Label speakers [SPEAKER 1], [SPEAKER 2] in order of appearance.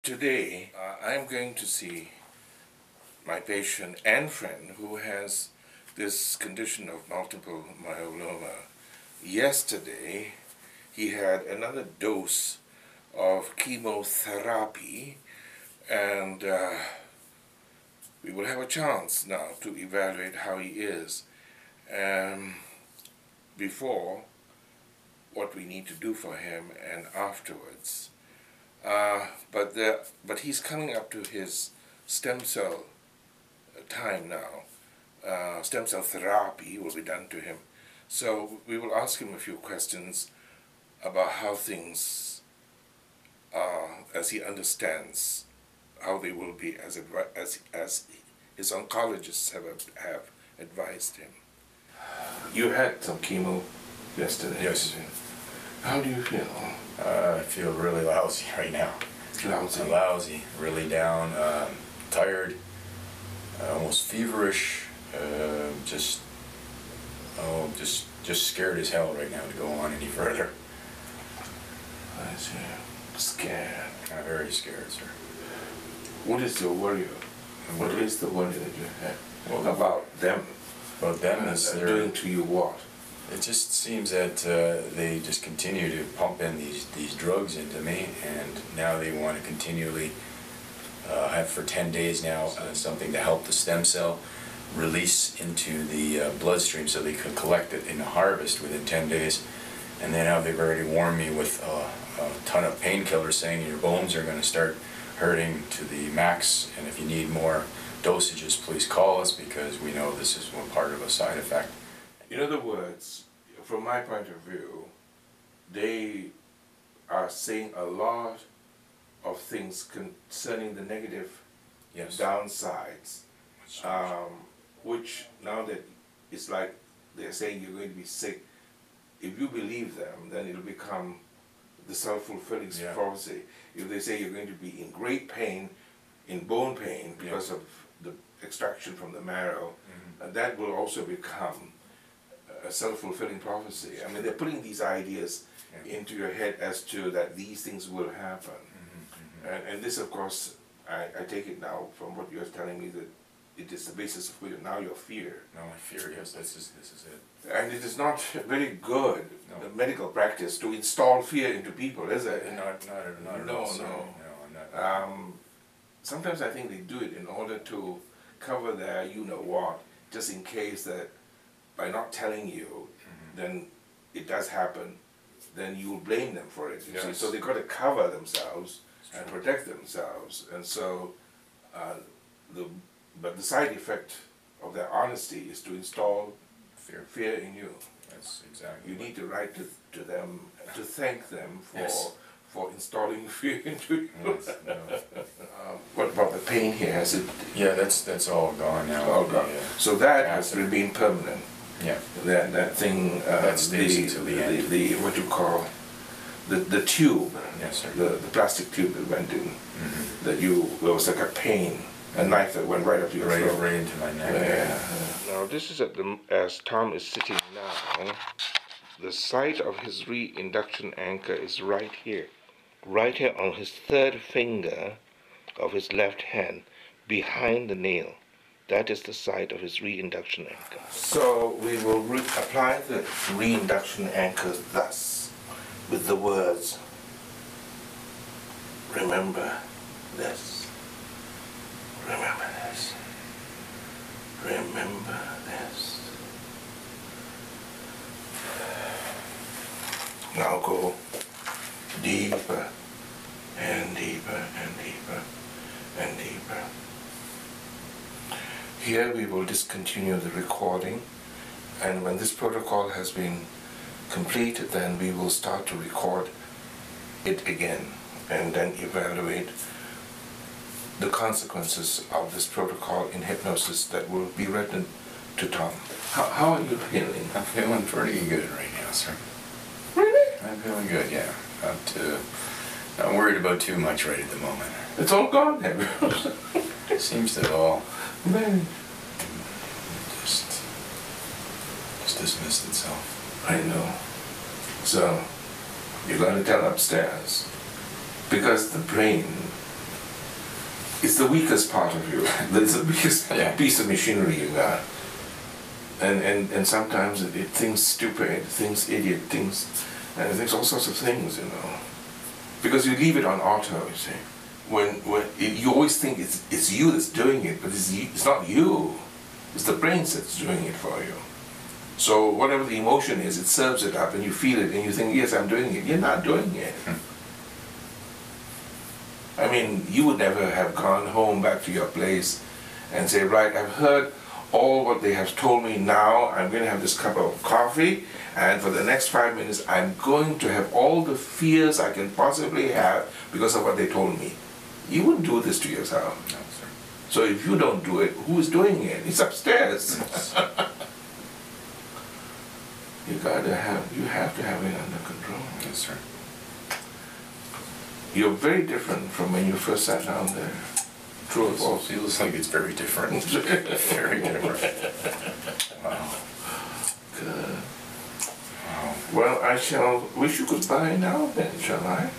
[SPEAKER 1] Today, I'm going to see my patient and friend who has this condition of multiple myeloma. Yesterday, he had another dose of chemotherapy, and we will have a chance now to evaluate how he is. Before, what we need to do for him, and afterwards. But he's coming up to his stem cell time now. Stem cell therapy will be done to him. So we will ask him a few questions about how things are, as he understands how they will be as his oncologists have advised him. You had some chemo yesterday.
[SPEAKER 2] Yes.
[SPEAKER 1] How do you feel?
[SPEAKER 2] I feel really lousy right now.
[SPEAKER 1] Lousy?
[SPEAKER 2] Lousy, really down, tired, almost feverish, just scared as hell right now to go on any further.
[SPEAKER 1] I see. Scared.
[SPEAKER 2] I'm very scared, sir.
[SPEAKER 1] What is your worry? What is the worry that you have about them?
[SPEAKER 2] About them is
[SPEAKER 1] doing to you what?
[SPEAKER 2] It just seems that they just continue to pump in these drugs into me, and now they want to continually have for 10 days now something to help the stem cell release into the bloodstream so they can collect it in a harvest within 10 days. And then now they've already warned me with a ton of painkillers saying your bones are going to start hurting to the max, and if you need more dosages, please call us because we know this is one part of a side effect.
[SPEAKER 1] In other words, from my point of view, they are saying a lot of things concerning the negative downsides, which now that it's like they're saying you're going to be sick, if you believe them, then it'll become the self-fulfilling prophecy. If they say you're going to be in great pain, in bone pain, because of the extraction from the marrow, that will also become a self-fulfilling prophecy. I mean, they're putting these ideas into your head as to that these things will happen. And this, of course, I take it now from what you're telling me that it is the basis of your fear.
[SPEAKER 2] No, my fear, yes, this is it.
[SPEAKER 1] And it is not very good, the medical practice, to install fear into people, is it?
[SPEAKER 2] Not at all, sir. No, I'm not.
[SPEAKER 1] Sometimes I think they do it in order to cover their you-know-what, just in case that by not telling you, then it does happen, then you will blame them for it. See? So they've got to cover themselves and protect themselves. And so, but the side effect of their honesty is to install fear in you.
[SPEAKER 2] That's exactly.
[SPEAKER 1] You need to write to them to thank them for installing fear into you.
[SPEAKER 2] Yes, no.
[SPEAKER 1] What about the pain here? Has it?
[SPEAKER 2] Yeah, that's all gone now.
[SPEAKER 1] All gone. So that has remained permanent.
[SPEAKER 2] Yeah.
[SPEAKER 1] That thing.
[SPEAKER 2] That stays until the end.
[SPEAKER 1] The what you call the tube.
[SPEAKER 2] Yes, sir.
[SPEAKER 1] The plastic tube that went in. That there was like a pain. A knife that went right up your throat.
[SPEAKER 2] Right into my neck.
[SPEAKER 1] Yeah. Now this is as Tom is sitting now. The site of his reinduction anchor is right here on his third finger of his left hand, behind the nail. That is the site of his reinduction anchor. So we will apply the reinduction anchor thus, with the words, remember this. Remember this. Remember this. Now go deeper and deeper and deeper and deeper. Here we will discontinue the recording, and when this protocol has been completed, then we will start to record it again and then evaluate the consequences of this protocol in hypnosis that will be written to Tom. How are you feeling?
[SPEAKER 2] I'm feeling pretty good right now, sir.
[SPEAKER 1] Really?
[SPEAKER 2] I'm feeling good, yeah. Not worried about too much right at the moment.
[SPEAKER 1] It's all gone now.
[SPEAKER 2] It seems to all just dismissed itself.
[SPEAKER 1] I know. So you're going to tell upstairs, because the brain It's the weakest part of you. It's the weakest piece of machinery you got. And sometimes it thinks stupid, it thinks idiot, and it thinks all sorts of things, you know. Because you leave it on auto, you see. You always think it's you that's doing it, but it's not you. It's the brains that's doing it for you. So whatever the emotion is, it serves it up and you feel it and you think, yes, I'm doing it. You're not doing it. I mean, you would never have gone home back to your place and say, right, I've heard all what they have told me now. I'm going to have this cup of coffee, and for the next 5 minutes, I'm going to have all the fears I can possibly have because of what they told me. You wouldn't do this to yourself. No, sir. So if you don't do it, who is doing it? It's upstairs. Yes. You have to have it under control.
[SPEAKER 2] Yes, sir.
[SPEAKER 1] You're very different from when you first sat down there. True or false?
[SPEAKER 2] Feels like it's very different. Very different. Wow.
[SPEAKER 1] Good.
[SPEAKER 2] Wow.
[SPEAKER 1] Well, I shall wish you goodbye now then, shall I?